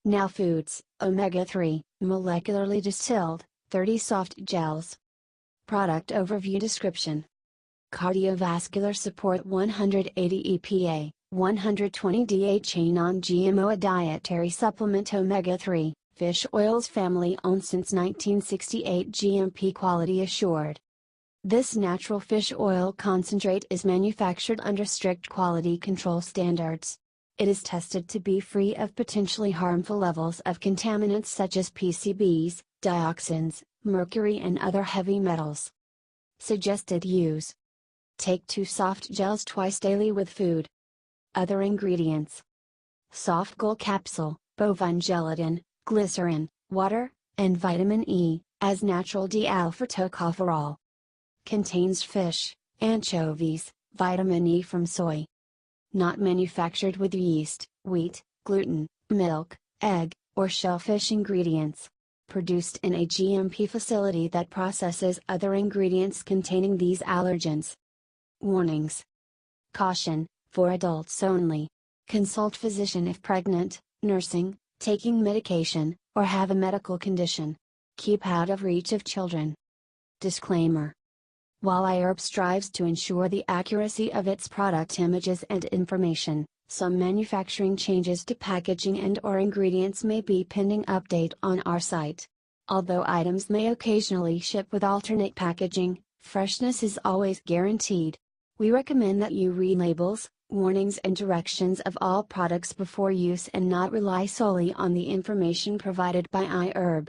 Now Foods, Omega-3, molecularly distilled, 30 soft gels. Product overview description. Cardiovascular support 180 EPA, 120 DHA non-GMO. A dietary supplement. Omega-3, fish oils family owned since 1968, GMP quality assured. This natural fish oil concentrate is manufactured under strict quality control standards. It is tested to be free of potentially harmful levels of contaminants such as PCBs, dioxins, mercury and other heavy metals. Suggested use. Take 2 soft gels twice daily with food. Other ingredients: Softgel capsule, bovine gelatin, glycerin, water, and vitamin E, as natural D-alpha-tocopherol. Contains fish, anchovies, vitamin E from soy. Not manufactured with yeast, wheat, gluten, milk, egg, or shellfish ingredients. Produced in a GMP facility that processes other ingredients containing these allergens. Warnings. Caution, for adults only. Consult physician if pregnant, nursing, taking medication, or have a medical condition. Keep out of reach of children. Disclaimer. While iHerb strives to ensure the accuracy of its product images and information, some manufacturing changes to packaging and/or ingredients may be pending update on our site. Although items may occasionally ship with alternate packaging, freshness is always guaranteed. We recommend that you read labels, warnings and directions of all products before use and not rely solely on the information provided by iHerb.